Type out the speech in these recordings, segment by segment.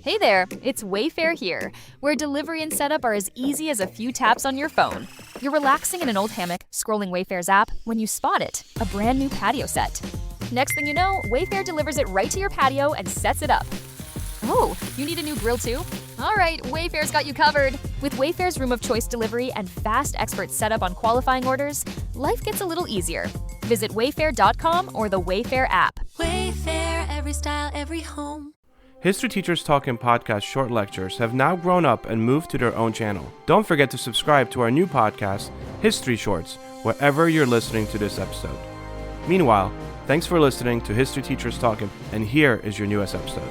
Hey there, it's Wayfair here, where delivery and setup are as easy as a few taps on your phone. You're relaxing in an old hammock, scrolling Wayfair's app, when you spot it, a brand new patio set. Next thing you know, Wayfair delivers it right to your patio and sets it up. Oh, you need a new grill too? All right, Wayfair's got you covered. With Wayfair's Room of Choice delivery and fast expert setup on qualifying orders, life gets a little easier. Visit wayfair.com or the Wayfair app. Wayfair, every style, every home. History Teachers Talking podcast short lectures have now grown up and moved to their own channel. Don't forget to subscribe to our new podcast, History Shorts, wherever you're listening to this episode. Meanwhile, thanks for listening to History Teachers Talking, and here is your newest episode.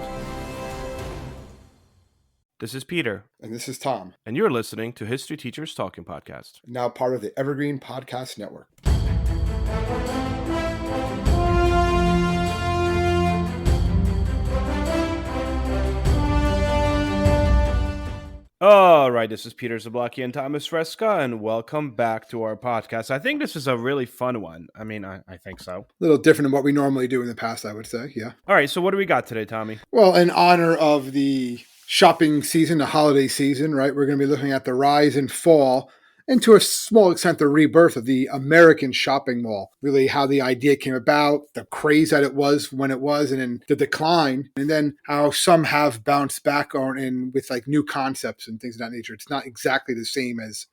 This is Peter. And this is Tom. And you're listening to History Teachers Talking podcast. Now part of the Evergreen Podcast Network. All right, this is Peter Zablocki and Thomas Fresca, and welcome back to our podcast. I think this is a really fun one. I mean, I think so. A little different than what we normally do in the past, I would say, yeah. All right, so what do we got today, Tommy? Well, in honor of the shopping season, the holiday season, right, we're going to be looking at the rise and fall, and to a small extent, the rebirth of the American shopping mall. Really how the idea came about, the craze that it was when it was, and then the decline, and then how some have bounced back on in with like new concepts and things of that nature. It's not exactly the same as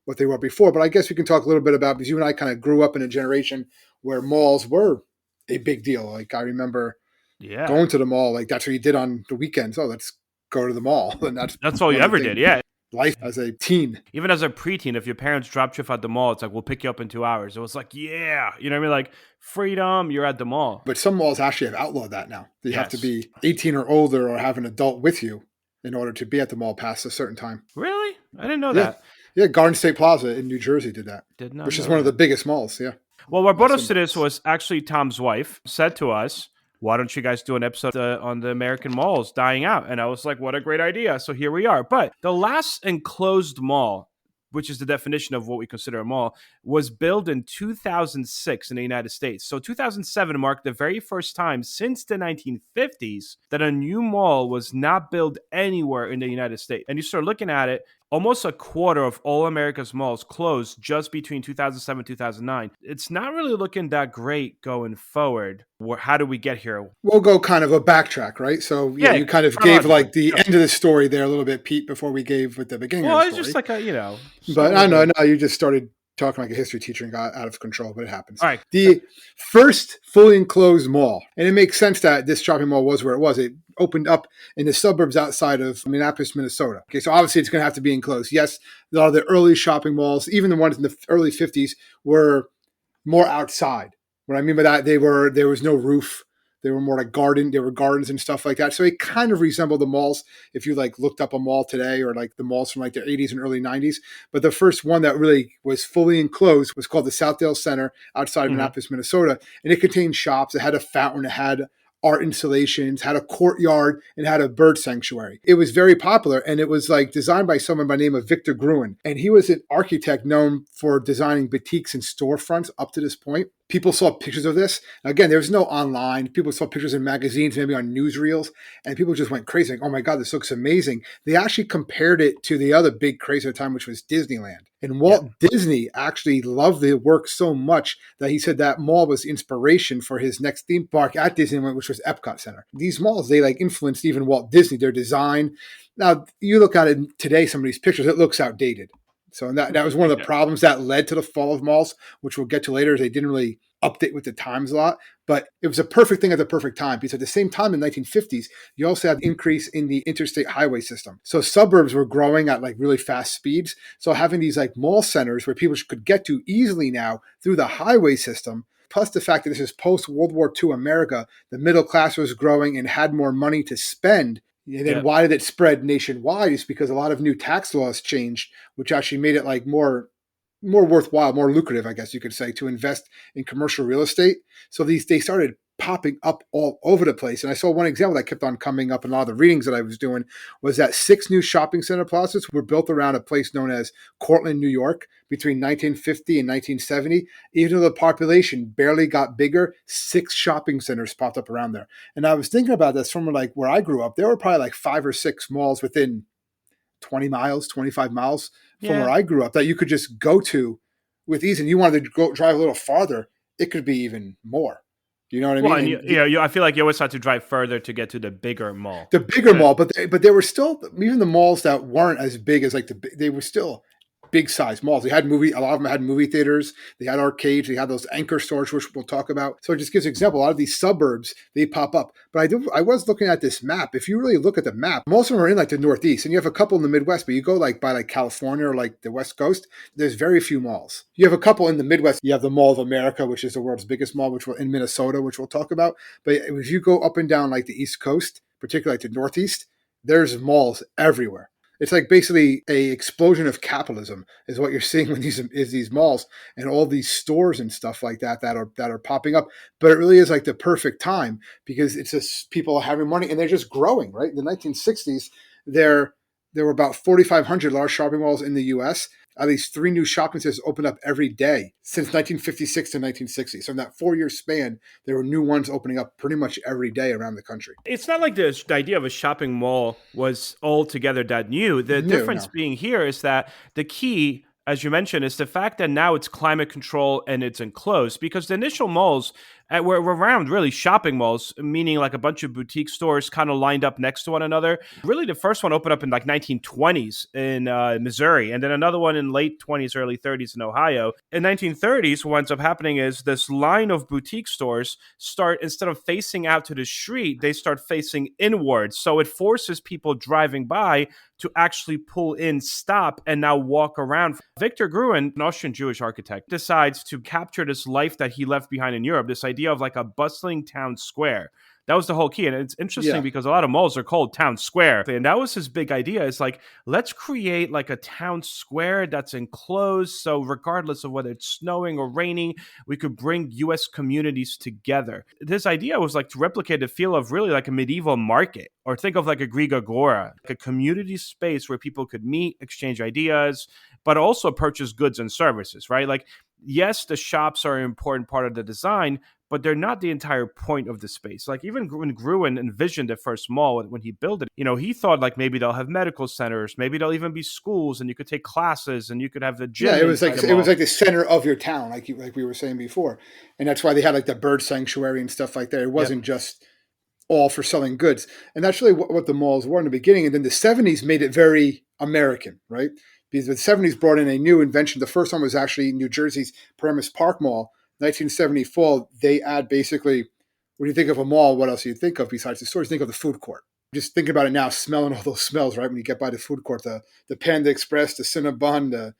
what they were before, but I guess we can talk a little bit about, because you and I kind of grew up in a generation where malls were a big deal. Like I remember going to the mall, like that's what you did on the weekends. Oh, let's go to the mall. And that's all you ever did, yeah. Life as a teen. Even as a preteen, if your parents dropped you off at the mall, it's like, we'll pick you up in 2 hours. It was like, yeah. You know what I mean? Like, freedom, you're at the mall. But some malls actually have outlawed that now. You have to be 18 or older or have an adult with you in order to be at the mall past a certain time. Really? I didn't know that. Yeah, Garden State Plaza in New Jersey did that. Did not which is know one of that. the biggest malls, yeah. Well, what brought us to this was actually Tom's wife said to us, why don't you guys do an episode on the American malls dying out? And I was like, what a great idea. So here we are. But the last enclosed mall, which is the definition of what we consider a mall, was built in 2006 in the United States. So 2007 marked the very first time since the 1950s that a new mall was not built anywhere in the United States. And you start looking at it, almost a quarter of all America's malls closed just between 2007 and 2009. It's not really looking that great going forward. How do we get here? We'll go kind of a backtrack, right? So you kind of gave like the end of the story there a little bit, Pete, before we gave with the beginning of the story. Well, it's just like a, But I know, you just started talking like a history teacher and got out of control, but it happens. All right. The first fully enclosed mall, and it makes sense that this shopping mall was where it was. It opened up in the suburbs outside of Minneapolis, Minnesota. Okay, so obviously it's going to have to be enclosed. Yes, a lot of the early shopping malls, even the ones in the early 50s, were more outside. What I mean by that, there was no roof. They were more like there were gardens and stuff like that. So it kind of resembled the malls if you like looked up a mall today, or like the malls from like the 80s and early 90s. But the first one that really was fully enclosed was called the Southdale Center outside of Minneapolis, Minnesota. And it contained shops. It had a fountain. It had art installations, had a courtyard, and had a bird sanctuary. It was very popular, and it was like designed by someone by the name of Victor Gruen. And he was an architect known for designing boutiques and storefronts up to this point. People saw pictures of this. Again, there was no online. People saw pictures in magazines, maybe on newsreels, and people just went crazy. Like, oh my God, this looks amazing. They actually compared it to the other big craze at the time, which was Disneyland. And Walt Disney actually loved the work so much that he said that mall was inspiration for his next theme park at Disneyland, which was Epcot Center. These malls, they like influenced even Walt Disney, their design. Now, you look at it today, some of these pictures, it looks outdated. So that was one of the problems that led to the fall of malls, which we'll get to later, is they didn't really update with the times a lot. But it was a perfect thing at the perfect time, because at the same time in the 1950s, you also had an increase in the interstate highway system. So suburbs were growing at like really fast speeds. So having these like mall centers where people could get to easily now through the highway system, plus the fact that this is post-World War II America, the middle class was growing and had more money to spend. And then why did it spread nationwide? It's because a lot of new tax laws changed, which actually made it like more worthwhile, more lucrative, I guess you could say, to invest in commercial real estate. So they started popping up all over the place. And I saw one example that kept on coming up in a lot of the readings that I was doing was that 6 new shopping center plazas were built around a place known as Cortland, New York between 1950 and 1970. Even though the population barely got bigger, 6 shopping centers popped up around there. And I was thinking about this from like where I grew up. There were probably like 5 or 6 malls within 20 miles, 25 miles from where I grew up that you could just go to with ease. And you wanted to go drive a little farther, it could be even more. You know what I mean? Well, and I feel like you always have to drive further to get to the bigger mall. The bigger mall, but they were still, even the malls that weren't as big as like they were still big size malls. They had a lot of them had movie theaters, they had arcades, they had those anchor stores, which we'll talk about. So it just gives an example. A lot of these suburbs, they pop up. But I was looking at this map. If you really look at the map, most of them are in like the Northeast, and you have a couple in the Midwest, but you go like by like California or like the West Coast, there's very few malls. You have a couple in the Midwest. You have the Mall of America, which is the world's biggest mall, which in Minnesota, which we'll talk about. But if you go up and down like the East Coast, particularly like the Northeast, there's malls everywhere. It's like basically a explosion of capitalism is what you're seeing when these malls and all these stores and stuff like that are popping up. But it really is like the perfect time because it's just people having money and they're just growing, right? In the 1960s, there were about 4,500 large shopping malls in the U.S. At least 3 new shopping centers opened up every day since 1956 to 1960. So in that 4-year span, there were new ones opening up pretty much every day around the country. It's not like the idea of a shopping mall was altogether that new. The difference being here is that the key, as you mentioned, is the fact that now it's climate control and it's enclosed, because the initial malls were around really shopping malls, meaning like a bunch of boutique stores kind of lined up next to one another. Really, the first one opened up in like 1920s in Missouri, and then another one in late 20s, early 30s in Ohio. In 1930s, what ends up happening is this line of boutique stores start, instead of facing out to the street, they start facing inwards. So it forces people driving by to actually pull in, stop, and now walk around. Victor Gruen, an Austrian Jewish architect, decides to capture this life that he left behind in Europe, this idea of like a bustling town square. That was the whole key. And it's interesting because a lot of malls are called town square. And that was his big idea. It's like, let's create like a town square that's enclosed. So regardless of whether it's snowing or raining, we could bring U.S. communities together. This idea was like to replicate the feel of really like a medieval market, or think of like a Greek agora, like a community space where people could meet, exchange ideas, but also purchase goods and services, right? Like, yes, the shops are an important part of the design, but they're not the entire point of the space. Like even when Gruen envisioned the first mall, when he built it, he thought like maybe they'll have medical centers, maybe there'll even be schools, and you could take classes, and you could have the gym. Yeah, it was like the center of your town, like we were saying before, and that's why they had like the bird sanctuary and stuff like that. It wasn't just all for selling goods, and that's really what the malls were in the beginning. And then the 70s made it very American, right? Because the 70s brought in a new invention. The first one was actually New Jersey's Paramus Park Mall. 1974, they add basically, when you think of a mall, what else do you think of besides the stores? You think of the food court. Just think about it now, smelling all those smells, right? When you get by the food court, the Panda Express, the Cinnabon, the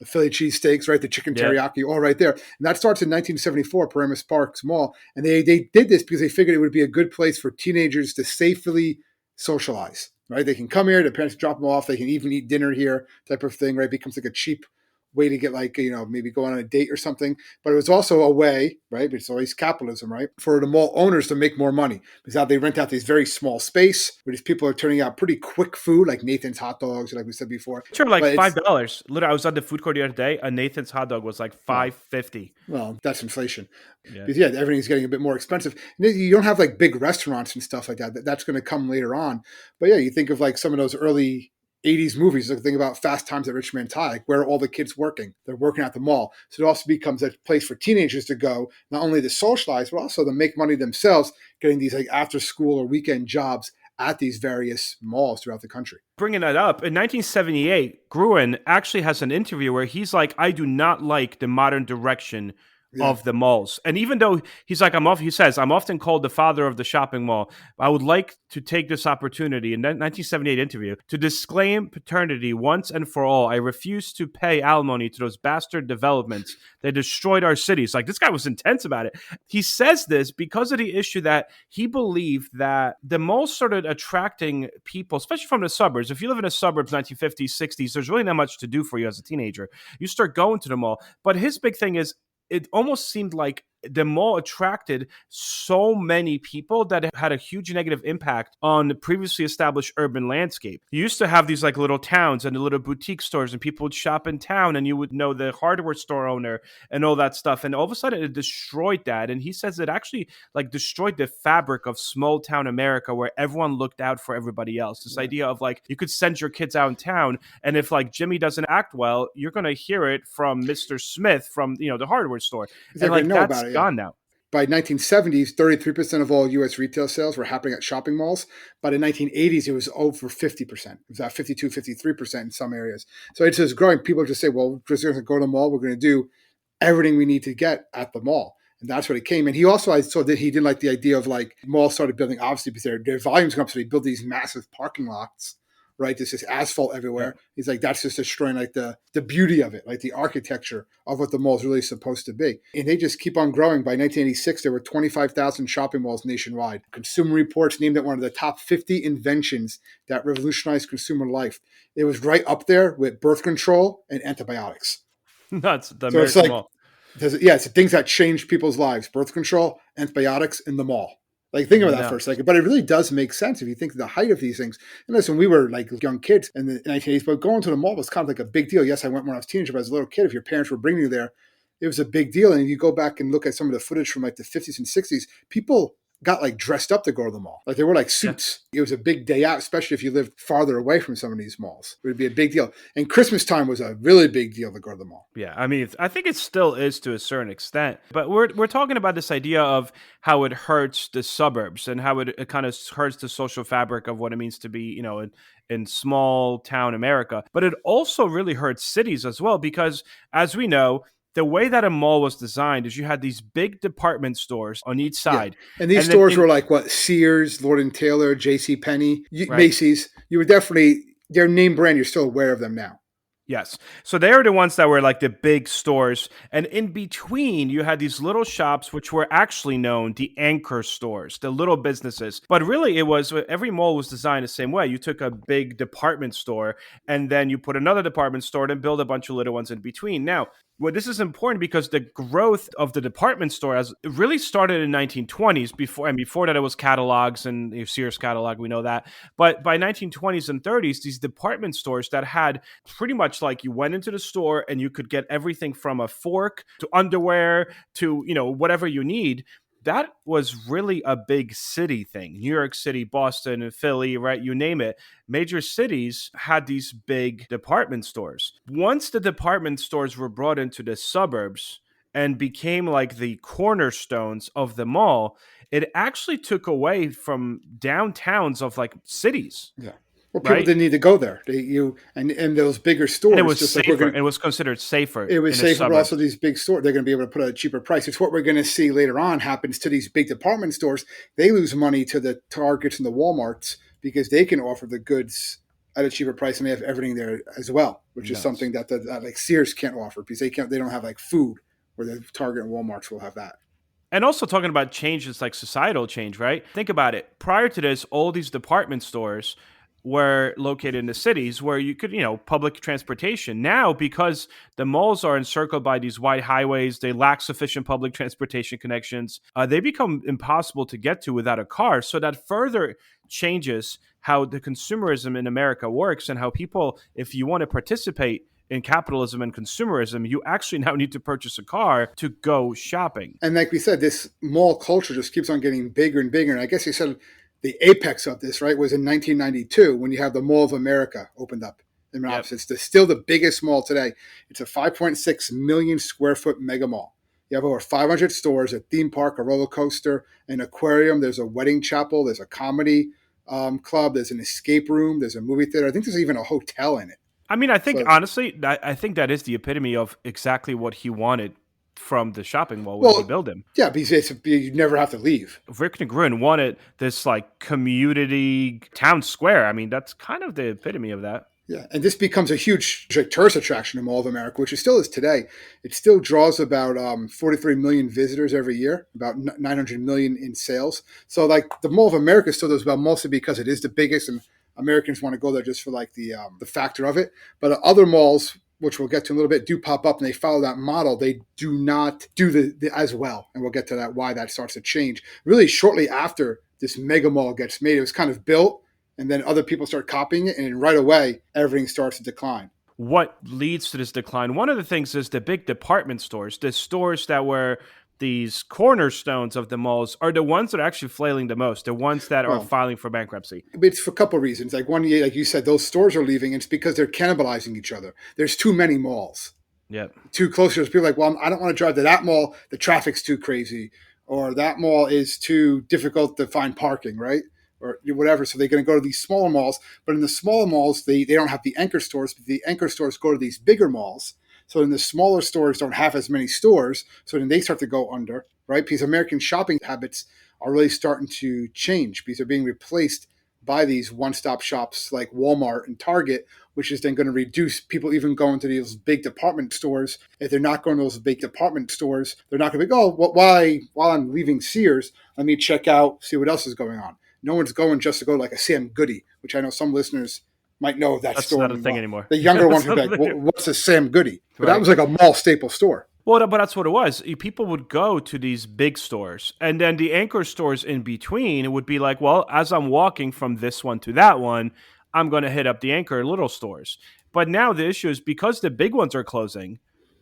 Philly cheesesteaks, right? The chicken teriyaki, all right there. And that starts in 1974, Paramus Park Mall. And they did this because they figured it would be a good place for teenagers to safely socialize, right? They can come here, their parents drop them off, they can even eat dinner here, type of thing, right? It becomes like a cheap way to get like, maybe go on a date or something. But it was also a way, right? It's always capitalism, right? For the mall owners to make more money, because now they rent out these very small space where these people are turning out pretty quick food, like Nathan's hot dogs, like we said before. Sure, like $5. Literally, I was at the food court the other day. A Nathan's hot dog was like $5.50. Well, that's inflation. Because everything's getting a bit more expensive. And you don't have like big restaurants and stuff like that. That's going to come later on. But yeah, you think of like some of those early 80s movies, like think about Fast Times at Richmond High, like where are all the kids working? They're working at the mall. So it also becomes a place for teenagers to go, not only to socialize, but also to make money themselves, getting these like after school or weekend jobs at these various malls throughout the country. Bringing that up, in 1978, Gruen actually has an interview where he's like, I do not like the modern direction of the malls. And even though he's like, he says, I'm often called the father of the shopping mall. I would like to take this opportunity in that 1978 interview to disclaim paternity once and for all. I refuse to pay alimony to those bastard developments that destroyed our cities. Like, this guy was intense about it. He says this because of the issue that he believed that the malls started attracting people, especially from the suburbs. If you live in the suburbs, 1950s, 60s, there's really not much to do for you as a teenager. You start going to the mall. But his big thing is, it almost seemed like the mall attracted so many people that it had a huge negative impact on the previously established urban landscape. You used to have these like little towns and the little boutique stores, and people would shop in town, and you would know the hardware store owner and all that stuff. And all of a sudden it destroyed that. And he says it actually like destroyed the fabric of small town America, where everyone looked out for everybody else. This idea of like, you could send your kids out in town, and if like Jimmy doesn't act well, you're going to hear it from Mr. Smith from, the hardware store. And like, that's gone now. By 1970s, 33% of all U.S. retail sales were happening at shopping malls. But in 1980s, it was over 50%. It was at 52, 53% in some areas. So it's just growing. People just say, well, we're just going to go to the mall. We're going to do everything we need to get at the mall. And that's what it came. And he also, I saw that he didn't like the idea of like malls started building, obviously, because their volumes come up. So they build these massive parking lots. Right, there's this asphalt everywhere. He's like, that's just destroying like the beauty of it, like the architecture of what the mall is really supposed to be. And they just keep on growing. By 1986, there were 25,000 shopping malls nationwide. Consumer Reports named it one of the top 50 inventions that revolutionized consumer life. It was right up there with birth control and antibiotics. That's the so American it's like, mall. It's things that changed people's lives: birth control, antibiotics, in the mall. Like, think about that for a second. But it really does make sense if you think of the height of these things. And listen, we were like young kids in the 1980s, but going to the mall was kind of like a big deal. Yes, I went when I was a teenager, but as a little kid, if your parents were bringing you there, it was a big deal. And you go back and look at some of the footage from like the 50s and 60s, people got like dressed up to go to the mall. Like, they were like suits. Yeah. It was a big day out, especially if you lived farther away from some of these malls. It would be a big deal. And Christmas time was a really big deal to go to the mall. Yeah, I mean, I think it still is to a certain extent. But we're talking about this idea of how it hurts the suburbs and how it kind of hurts the social fabric of what it means to be, in small town America. But it also really hurts cities as well, because as we know, the way that a mall was designed is you had these big department stores on each side. Yeah. And these stores were like what? Sears, Lord & Taylor, JCPenney, right. Macy's. You were definitely, their name brand, you're still aware of them now. Yes. So they are the ones that were like the big stores. And in between, you had these little shops, which were actually known the anchor stores, the little businesses. But really, every mall was designed the same way. You took a big department store and then you put another department store and build a bunch of little ones in between. Now, this is important because the growth of the department store it really started in 1920s. Before that, it was catalogs and Sears catalog. We know that. But by 1920s and 30s, these department stores that had pretty much like you went into the store and you could get everything from a fork to underwear to whatever you need. That was really a big city thing. New York City, Boston, and Philly, right? You name it. Major cities had these big department stores. Once the department stores were brought into the suburbs and became like the cornerstones of the mall, it actually took away from downtowns of like cities. Yeah. Well, people didn't need to go there. And those bigger stores. And it was safer. It was considered safer. It was safer, but also these big stores, they're going to be able to put a cheaper price. It's what we're going to see later on happens to these big department stores. They lose money to the Targets and the Walmarts because they can offer the goods at a cheaper price, and they have everything there as well, which is something that like Sears can't offer because they don't have like food, where the Target and Walmarts will have that. And also talking about changes like societal change, right? Think about it. Prior to this, all these department stores were located in the cities where you could, public transportation. Now, because the malls are encircled by these wide highways, they lack sufficient public transportation connections. They become impossible to get to without a car. So that further changes how the consumerism in America works and how people, if you want to participate in capitalism and consumerism, you actually now need to purchase a car to go shopping. And like we said, this mall culture just keeps on getting bigger and bigger. And I guess you said the apex of this, right, was in 1992 when you have the Mall of America opened up in Minneapolis. Yep. It's still the biggest mall today. It's a 5.6 million square foot mega mall. You have over 500 stores, a theme park, a roller coaster, an aquarium. There's a wedding chapel. There's a comedy club. There's an escape room. There's a movie theater. I think there's even a hotel in it. I mean, I think, honestly, I think that is the epitome of exactly what he wanted from the shopping mall when he built him. Yeah, because you never have to leave. Rick Negron wanted this like community town square. I mean, that's kind of the epitome of that. Yeah, and this becomes a huge tourist attraction in Mall of America, which it still is today. It still draws about 43 million visitors every year, about 900 million in sales. So like the Mall of America still does well, mostly because it is the biggest and Americans want to go there just for like the factor of it. But other malls which we'll get to in a little bit, do pop up and they follow that model, they do not do the as well. And we'll get to that, why that starts to change. Really shortly after this mega mall gets made, it was kind of built and then other people start copying it. And then right away, everything starts to decline. What leads to this decline? One of the things is the big department stores, the stores that were these cornerstones of the malls are the ones that are actually flailing the most, the ones that are filing for bankruptcy. It's for a couple of reasons. Like one, like you said, those stores are leaving. And it's because they're cannibalizing each other. There's too many malls. Yep. Too close. People are like, well, I don't want to drive to that mall. The traffic's too crazy. Or that mall is too difficult to find parking, right? Or whatever. So they're going to go to these smaller malls. But in the smaller malls, they don't have the anchor stores. But the anchor stores go to these bigger malls. So then the smaller stores don't have as many stores. So then they start to go under, right? Because American shopping habits are really starting to change because they're being replaced by these one-stop shops like Walmart and Target, which is then going to reduce people even going to these big department stores. If they're not going to those big department stores, they're not going to be, oh, well, while I'm leaving Sears, let me check out, see what else is going on. No one's going just to go to like a Sam Goody, which I know some listeners might know of that store. That's not a thing anymore. The younger ones would be like, what's a Sam Goody? But that was like a mall staple store. Well, but that's what it was. People would go to these big stores, and then the anchor stores in between would be like, well, as I'm walking from this one to that one, I'm going to hit up the anchor little stores. But now the issue is because the big ones are closing,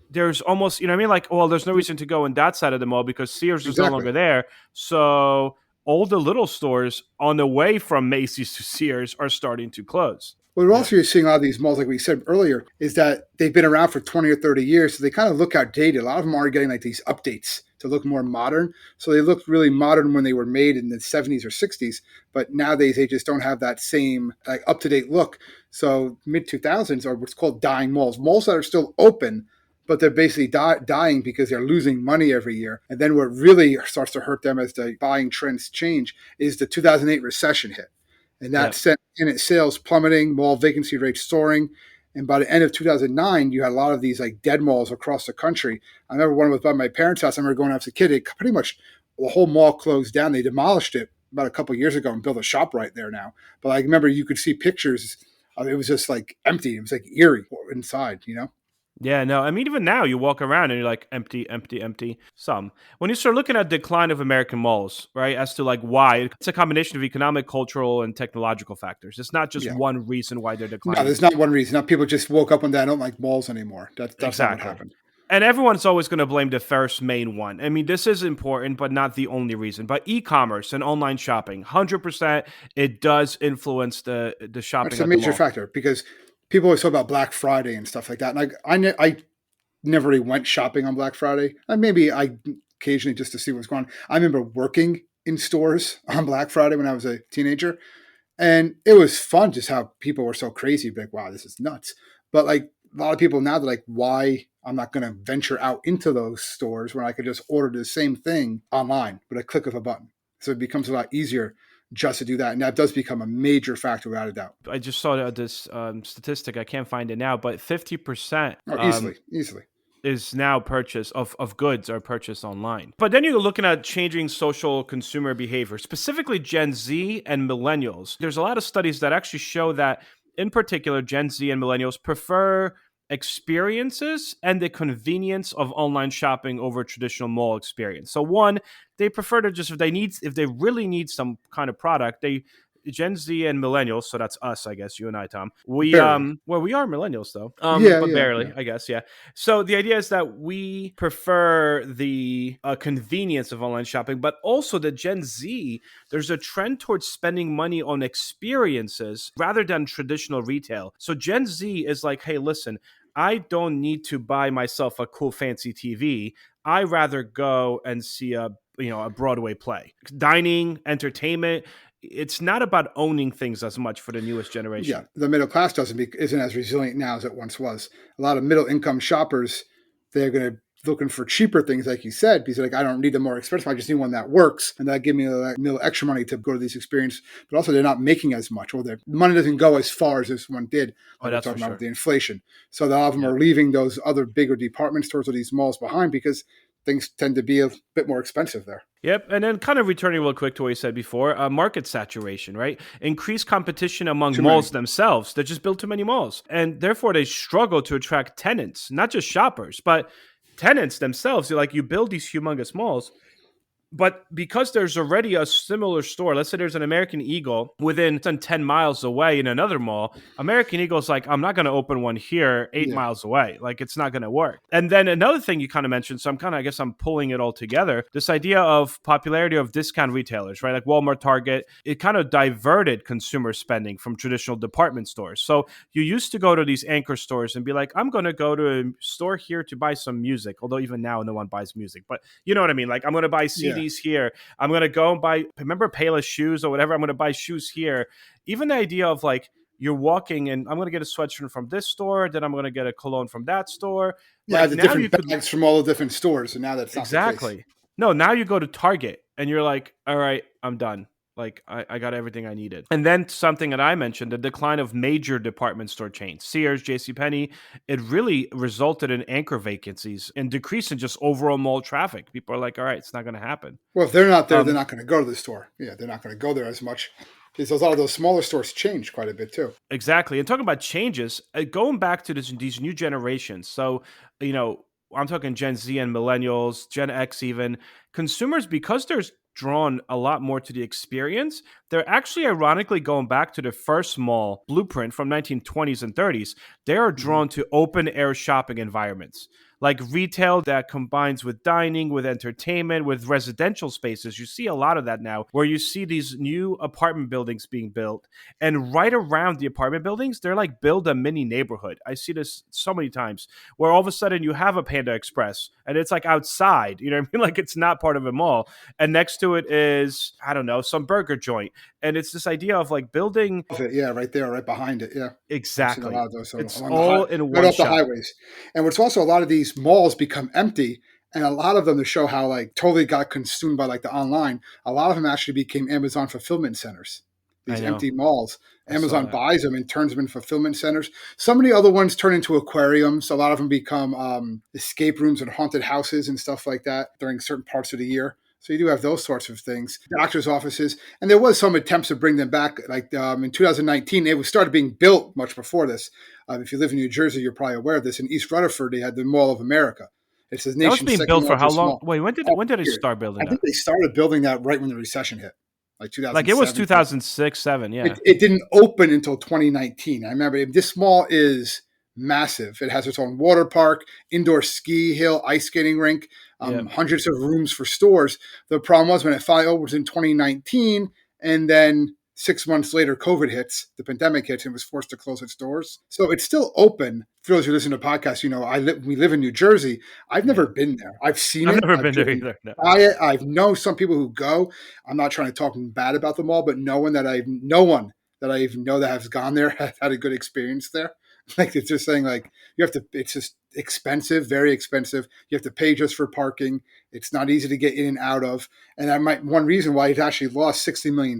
there's almost, you know what I mean? Like, well, there's no reason to go in that side of the mall because Sears is no longer there. So all the little stores on the way from Macy's to Sears are starting to close. What also you're seeing a lot of these malls, like we said earlier, is that they've been around for 20 or 30 years. So they kind of look outdated. A lot of them are getting like these updates to look more modern. So they looked really modern when they were made in the 70s or 60s. But nowadays they just don't have that same like up-to-date look. So mid-2000s are what's called dying malls. Malls that are still open, but they're basically dying because they're losing money every year. And then what really starts to hurt them as the buying trends change is the 2008 recession hit. And that sent tenant sales plummeting, mall vacancy rates soaring. And by the end of 2009, you had a lot of these like dead malls across the country. I remember one was by my parents' house. I remember going out as a kid. It pretty much the whole mall closed down. They demolished it about a couple of years ago and built a shop right there now. But I remember you could see pictures. It was just like empty. It was like eerie inside, you know? Yeah, no, I mean, even now you walk around and you're like, empty, empty, empty. Some. When you start looking at decline of American malls, right, as to like why, it's a combination of economic, cultural, and technological factors. It's not just one reason why they're declining. No, there's not one reason. Not people just woke up one day, I don't like malls anymore. That's exactly not what happened. And everyone's always going to blame the first main one. I mean, this is important, but not the only reason. But e-commerce and online shopping, 100%, it does influence the shopping. It's a major factor because people always talk about Black Friday and stuff like that. And I never really went shopping on Black Friday. And maybe I occasionally just to see what's going on. I remember working in stores on Black Friday when I was a teenager. And it was fun just how people were so crazy. Like, wow, this is nuts. But like a lot of people now, they're like, why I'm not going to venture out into those stores when I could just order the same thing online with a click of a button. So it becomes a lot easier just to do that. And that does become a major factor without a doubt. I just saw this statistic. I can't find it now, but 50% easily is now purchase of goods are purchased online. But then you're looking at changing social consumer behavior, specifically Gen Z and millennials. There's a lot of studies that actually show that in particular, Gen Z and millennials prefer experiences and the convenience of online shopping over traditional mall experience. So one, they prefer to just, if they really need some kind of product, Gen Z and millennials, so that's us, I guess, you and I, Tom. We we are millennials though. Barely, I guess, yeah. So the idea is that we prefer the convenience of online shopping, but also the Gen Z, there's a trend towards spending money on experiences rather than traditional retail. So Gen Z is like, hey, listen, I don't need to buy myself a cool fancy TV. I rather go and see a Broadway play. Dining, entertainment. It's not about owning things as much for the newest generation. Yeah, the middle class isn't as resilient now as it once was. A lot of middle income shoppers, they're going to looking for cheaper things, like you said, because like I don't need the more expensive. I just need one that works, and that give me a little extra money to go to these experiences. But also, they're not making as much, or their money doesn't go as far as this one did. That's talking about with the inflation. So a lot of them are leaving those other bigger department stores or these malls behind because things tend to be a bit more expensive there. Yep. And then kind of returning real quick to what you said before, market saturation, right? Increased competition among Too malls many. themselves. They just built too many malls. And therefore they struggle to attract tenants, not just shoppers, but tenants themselves. Like you build these humongous malls. But because there's already a similar store, let's say there's an American Eagle within 10 miles away in another mall, American Eagle's like, I'm not going to open one here 8 Yeah. miles away. Like, it's not going to work. And then another thing you kind of mentioned, so I guess I'm pulling it all together, this idea of popularity of discount retailers, right? Like Walmart, Target, it kind of diverted consumer spending from traditional department stores. So you used to go to these anchor stores and be like, I'm going to go to a store here to buy some music, although even now no one buys music. But you know what I mean? Like, I'm going to buy CDs here. I'm going to go and buy, remember Payless shoes or whatever? I'm going to buy shoes here. Even the idea of like, you're walking and I'm going to get a sweatshirt from this store, then I'm going to get a cologne from that store. Yeah, Like, the now different you could, bags from all the different stores, and now that's not the case. exactly. No, now you go to Target and you're like, all right, I'm done. Like, I got everything I needed. And then something that I mentioned, the decline of major department store chains, Sears, JCPenney, it really resulted in anchor vacancies and decrease in just overall mall traffic. People are like, all right, it's not going to happen. Well, if they're not there, Um, they're not going to go to the store. Yeah, they're not going to go there as much because a lot of those smaller stores changed quite a bit too. Exactly. And talking about changes, going back to these new generations. So, I'm talking Gen Z and millennials, Gen X even. Consumers, because there's drawn a lot more to the experience, they're actually ironically going back to the first mall blueprint from 1920s and 30s. They are drawn to open air shopping environments. Like retail that combines with dining, with entertainment, with residential spaces. You see a lot of that now, where you see these new apartment buildings being built. And right around the apartment buildings, they're like build a mini neighborhood. I see this so many times where all of a sudden you have a Panda Express and it's like outside, you know what I mean? Like it's not part of a mall. And next to it is, I don't know, some burger joint. And it's this idea of like building. Yeah, right there, right behind it. Yeah. I've seen a Exactly. lot of those It's along all in right one off the shot. highways. And what's also a lot of these malls become empty, and a lot of them to show how like totally got consumed by like the online. A lot of them actually became Amazon fulfillment centers. I These know. empty malls, I saw Amazon that. buys them and turns them into fulfillment centers. Some of the other ones turn into aquariums. A lot of them become escape rooms and haunted houses and stuff like that during certain parts of the year. So you do have those sorts of things, doctors' offices, and there was some attempts to bring them back. Like in 2019, they started being built much before this. If you live in New Jersey, you're probably aware of this. In East Rutherford, they had the Mall of America. It's the That was nation's being second built for how largest long? mall. Wait, when did they Years. start building I that? think they started building that right when the recession hit, like 2007. Like it was 2006, 7, yeah. It didn't open until 2019. I remember this mall is massive. It has its own water park, indoor ski hill, ice skating rink, Yeah. hundreds of rooms for stores. The problem was when it finally opened in 2019, and then 6 months later, COVID hits, the pandemic hits, and was forced to close its doors. So it's still open. For those who listen to podcasts, we live in New Jersey. I've never been there. I've seen I've it. never been there driven either. No. by it. I've known some people who go. I'm not trying to talk bad about the mall, but no one that I even know that has gone there has had a good experience there. Like it's just saying, like it's just expensive, very expensive. You have to pay just for parking. It's not easy to get in and out of. And one reason why it actually lost $60 million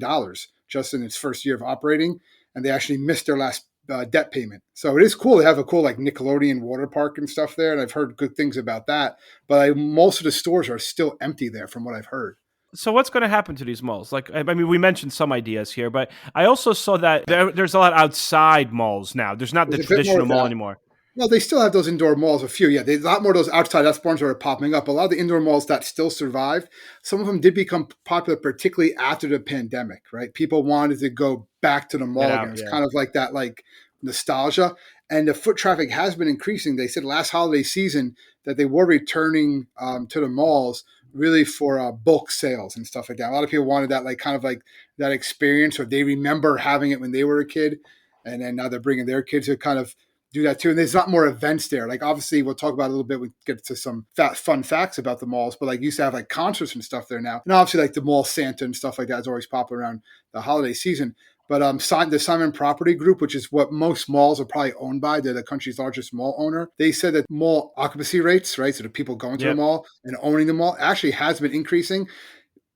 just in its first year of operating, and they actually missed their last debt payment. So it is cool. They have a cool like Nickelodeon water park and stuff there, and I've heard good things about that. But most of the stores are still empty there, from what I've heard. So what's going to happen to these malls? Like, I mean, we mentioned some ideas here, but I also saw that there's a lot outside malls now. There's not the There's a bit more traditional of mall that. anymore. Well, they still have those indoor malls, a few. Yeah, there's a lot more of those outside. That's ones that are popping up. A lot of the indoor malls that still survive, some of them did become popular, particularly after the pandemic, right? People wanted to go back to the mall Get out, again. It's yeah. kind of like that, like nostalgia. And the foot traffic has been increasing. They said last holiday season that they were returning to the malls really for bulk sales and stuff like that. A lot of people wanted that, like kind of like that experience, or they remember having it when they were a kid. And then now they're bringing their kids to kind of do that too. And there's not more events there. Like obviously we'll talk about it a little bit. We get to some fun facts about the malls, but like used to have like concerts and stuff there now. And obviously like the mall Santa and stuff like that is always popular around the holiday season. But the Simon Property Group, which is what most malls are probably owned by, they're the country's largest mall owner. They said that mall occupancy rates, right? So the people going to the Yep. mall and owning the mall actually has been increasing.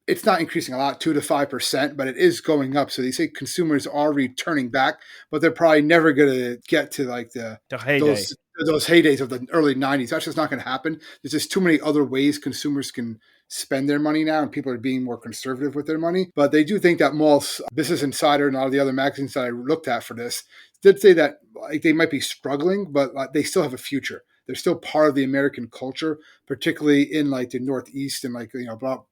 It's not increasing a lot, 2 to 5%, but it is going up. So they say consumers are returning back, but they're probably never going to get to like The heyday. those those heydays of the early 90s. That's just not going to happen. There's just too many other ways consumers can spend their money now, and people are being more conservative with their money. But they do think that malls, Business Insider and all the other magazines that I looked at for this did say that like they might be struggling, but they still have a future. They're still part of the American culture, particularly in like the Northeast and like,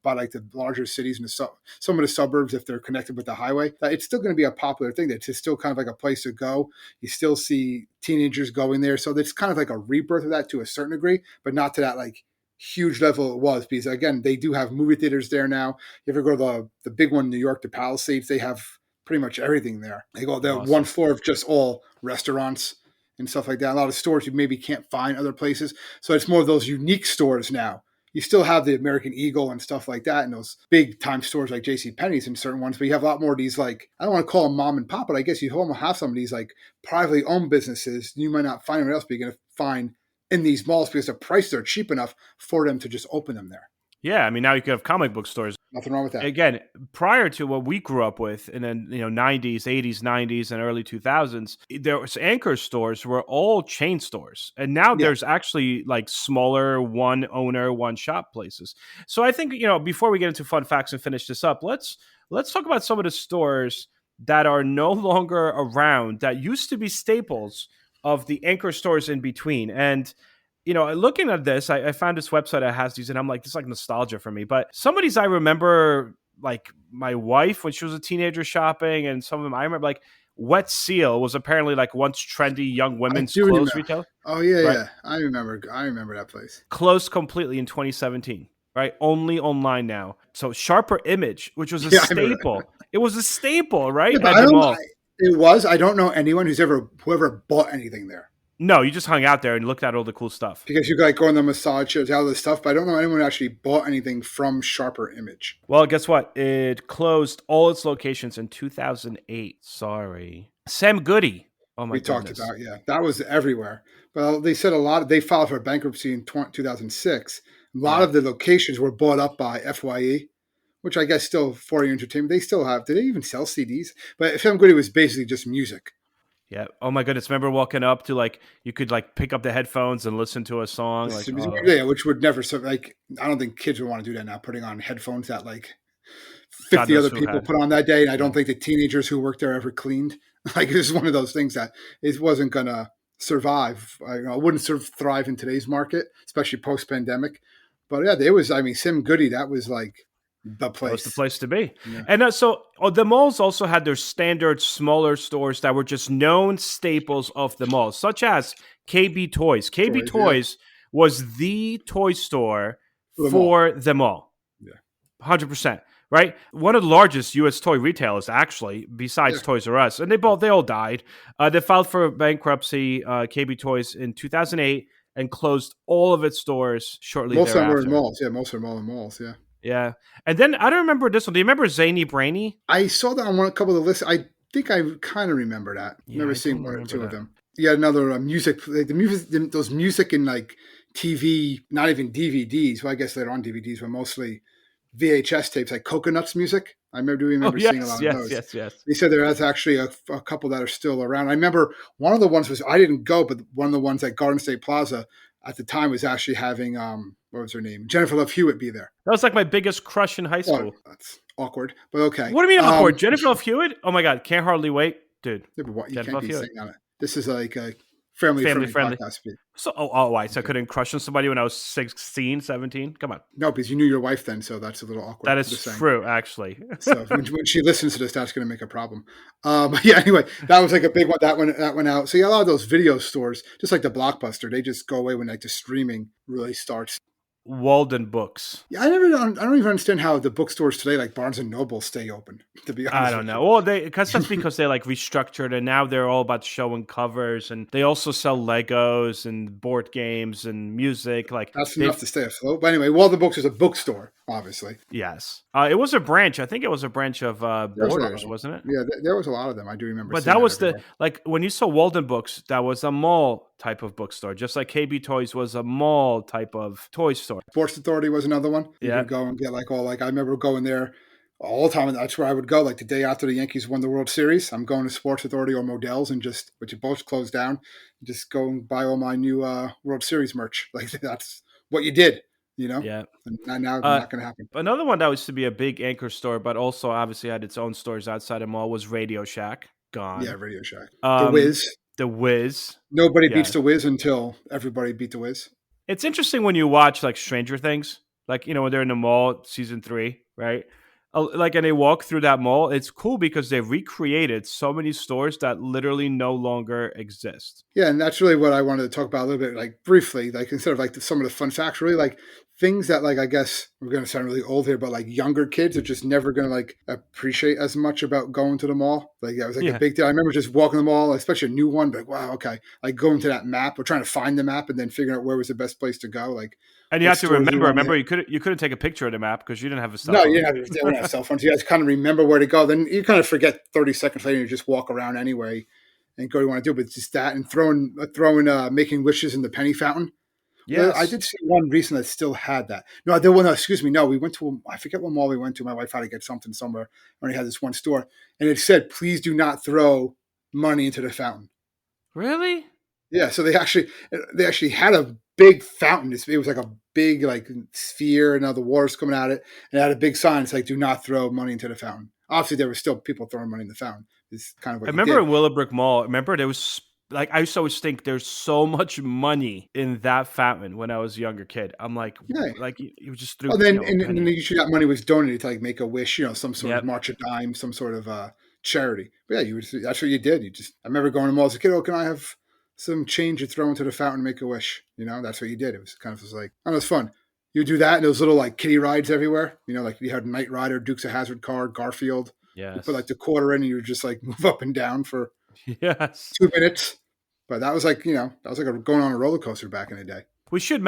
by like the larger cities and some of the suburbs, if they're connected with the highway. It's still going to be a popular thing. It's still kind of like a place to go. You still see teenagers going there. So it's kind of like a rebirth of that to a certain degree, but not to that like huge level it was, because again, they do have movie theaters there now. You ever go to the big one in New York, the Palisades, they have pretty much everything there. They go there, one floor of just all restaurants and stuff like that. A lot of stores you maybe can't find other places. So it's more of those unique stores now. You still have the American Eagle and stuff like that, and those big time stores like JCPenney's and certain ones, but you have a lot more of these, like, I don't want to call them mom and pop, but I guess you almost have some of these like privately owned businesses you might not find anywhere else, but you're going to find in these malls because the prices are cheap enough for them to just open them there. Yeah, I mean, now you could have comic book stores. Nothing wrong with that. Again, prior to what we grew up with in the 90s, 80s, 90s, and early 2000s, there was anchor stores were all chain stores. And now there's actually like smaller one owner, one shop places. So I think, before we get into fun facts and finish this up, let's talk about some of the stores that are no longer around that used to be staples of the anchor stores in between. And looking at this, I found this website that has these, and I'm like, this is like nostalgia for me. But some of these I remember, like my wife when she was a teenager shopping, and some of them I remember, like Wet Seal was apparently like once trendy young women's clothes retailer. Oh yeah, right? Yeah, I remember that place. Closed completely in 2017. Right, only online now. So Sharper Image, which was a staple. It was a staple, right? Yeah, it was. I don't know anyone whoever bought anything there. No, you just hung out there and looked at all the cool stuff. Because you like go on the massage shows, all this stuff, but I don't know anyone who actually bought anything from Sharper Image. Well, guess what? It closed all its locations in 2008. Sorry. Sam Goody. Oh my goodness. We talked about, yeah. That was everywhere. Well, they said they filed for bankruptcy in 2006. A lot of the locations were bought up by FYE, which I guess still for your entertainment. They still have. Did they even sell CDs? But Sam Goody was basically just music. Yeah. Oh my goodness. Remember walking up to like, you could like pick up the headphones and listen to a song. Yeah, which would never, like, I don't think kids would want to do that now, putting on headphones that like 50 other people put on that day. And I don't think the teenagers who worked there ever cleaned. Like, this is one of those things that it wasn't going to survive. It wouldn't thrive in today's market, especially post-pandemic. But yeah, there was, Sam Goody, that was like the place. That was the place to be. Yeah. And so the malls also had their standard smaller stores that were just known staples of the malls, such as KB Toys. KB Toys was the toy store for the mall. Yeah. 100%. Right? One of the largest U.S. toy retailers, actually, besides Toys R Us. And they all died. They filed for bankruptcy, KB Toys, in 2008 and closed all of its stores shortly thereafter. Most of them were in malls. Yeah, most of them all in malls, yeah. Yeah. And then I don't remember this one. Do you remember Zany Brainy? I saw that on a couple of the lists. I think I kind of remember that. Yeah, never seen one or two of them. Yeah, another music, like those music and like TV, not even DVDs. Well, I guess they're on DVDs, but mostly VHS tapes, like Coconuts music. I remember seeing a lot of those. Yes. They said there is actually a couple that are still around. I remember one of the ones was, I didn't go, but one of the ones at Garden State Plaza at the time was actually having, what was her name? Jennifer Love Hewitt be there. That was like my biggest crush in high school. Oh, that's awkward, but okay. What do you mean awkward? Jennifer Love Hewitt? Oh my God, can't hardly wait. Dude. Yeah, but you can't be saying on it. This is like a family friendly podcast. So, so I couldn't crush on somebody when I was 16, 17? Come on. No, because you knew your wife then, so that's a little awkward. That is true, actually. So when she listens to this, that's going to make a problem. But yeah, anyway, that was like a big one. That went out. So yeah, a lot of those video stores, just like the Blockbuster, they just go away when like the streaming really starts. Walden Books. Yeah, I don't even understand how the bookstores today, like Barnes and Noble, stay open. To be honest, I don't know. Well, that's because they like restructured, and now they're all about showing covers, and they also sell Legos and board games and music. Like that's enough to stay afloat. But anyway, Walden Books is a bookstore, obviously. Yes, it was a branch. I think it was a branch of Borders, wasn't it? Yeah, there was a lot of them. I do remember. But that was like when you saw Walden Books, that was a mall type of bookstore, just like KB Toys was a mall type of toy store. Sports Authority was another one. You could go and get I remember going there all the time. And that's where I would go. Like the day after the Yankees won the World Series, I'm going to Sports Authority or Modell's and which are both closed down, just go and buy all my new World Series merch. Like that's what you did, Yeah. And now not going to happen. Another one that used to be a big anchor store, but also obviously had its own stores outside the mall was Radio Shack. Gone. Yeah, Radio Shack. The Wiz. The Wiz. Nobody beats the Wiz until everybody beat the Wiz. It's interesting when you watch like Stranger Things, like, when they're in the mall, season 3, right? And they walk through that mall. It's cool because they recreated so many stores that literally no longer exist. Yeah, and that's really what I wanted to talk about a little bit, like briefly, like instead of like some of the fun facts, really like things that like I guess we're going to sound really old here, but like younger kids are just never going to like appreciate as much about going to the mall. Like that was like a big deal. I remember just walking the mall, especially a new one, like wow, okay, like going to that map or trying to find the map and then figuring out where was the best place to go, like. And you have to remember, you couldn't take a picture of the map because you didn't have a cell phone. No, you didn't have cell phones. You guys kind of remember where to go. Then you kind of forget 30 seconds later. You just walk around anyway and go where you want to do. But it's just that and throwing making wishes in the penny fountain. Yeah, I did see one recently that still had that. No, there was no. Excuse me. No, we went to I forget what mall we went to. My wife had to get something somewhere. We only had this one store, and it said, "Please do not throw money into the fountain." Really? Yeah. So they actually had a big fountain. It was like a big like sphere, and now the water's coming at it, and it had a big sign. It's like, "Do not throw money into the fountain." Obviously, there were still people throwing money in the fountain. It's kind of what I remember in Willowbrook Mall. Remember there was like I used to always think there's so much money in that fountain when I was a younger kid. I'm like, like you just threw. And then usually that money was donated to like Make a Wish, some sort of March of Dimes, some sort of charity. But yeah, that's what you did. I remember going to malls as a kid. Oh, can I have some change to throw into the fountain and Make a Wish? That's what you did. It was kind of just like, it was fun. You would do that, and those little like kiddie rides everywhere. Like you had Knight Rider, Dukes of Hazzard car, Garfield. Yeah. You put like the quarter in, and you would just like move up and down for 2 minutes. But that was like, that was like going on a roller coaster back in the day. We should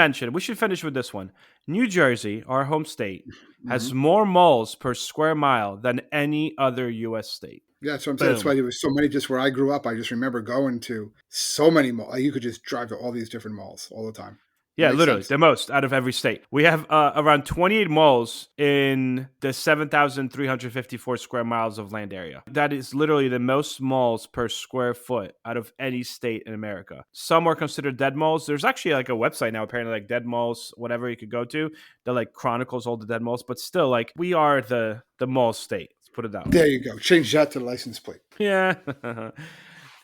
finish with this one. New Jersey, our home state, has more malls per square mile than any other U.S. state. Yeah, that's what I'm saying. That's why there was so many. Just where I grew up, I just remember going to so many malls. You could just drive to all these different malls all the time. Yeah, literally, the most out of every state. We have around 28 malls in the 7,354 square miles of land area. That is literally the most malls per square foot out of any state in America. Some are considered dead malls. There's actually like a website now, apparently, like dead malls, whatever you could go to, that like chronicles all the dead malls. But still, like we are the mall state. Let's put it that way. There you go. Change that to the license plate. Yeah.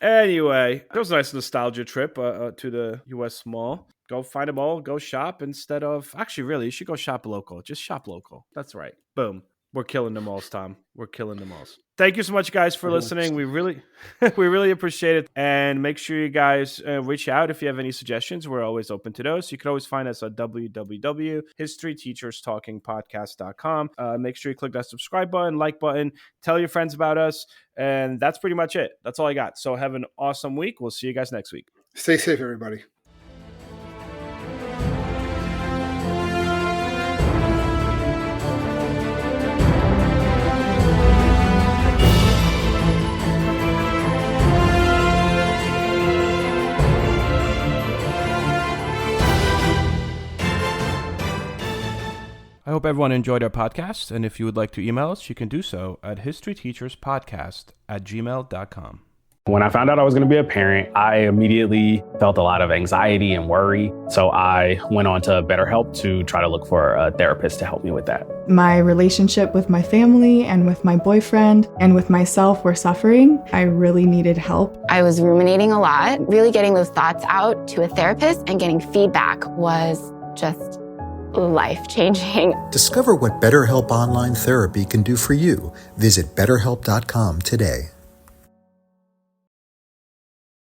Anyway, it was a nice nostalgia trip to the U.S. Mall. Go find a mall, go shop instead of... Actually, really, you should go shop local. Just shop local. That's right. Boom. We're killing the malls, Tom. We're killing the malls. Thank you so much, guys, for listening. We really appreciate it. And make sure you guys reach out if you have any suggestions. We're always open to those. You can always find us at www.historyteacherstalkingpodcast.com. Make sure you click that subscribe button, like button, tell your friends about us. And that's pretty much it. That's all I got. So have an awesome week. We'll see you guys next week. Stay safe, everybody. I hope everyone enjoyed our podcast, and if you would like to email us, you can do so at historyteacherspodcast@gmail.com. When I found out I was going to be a parent, I immediately felt a lot of anxiety and worry. So I went on to BetterHelp to try to look for a therapist to help me with that. My relationship with my family and with my boyfriend and with myself were suffering. I really needed help. I was ruminating a lot. Really getting those thoughts out to a therapist and getting feedback was just life-changing. Discover what BetterHelp Online Therapy can do for you. Visit BetterHelp.com today.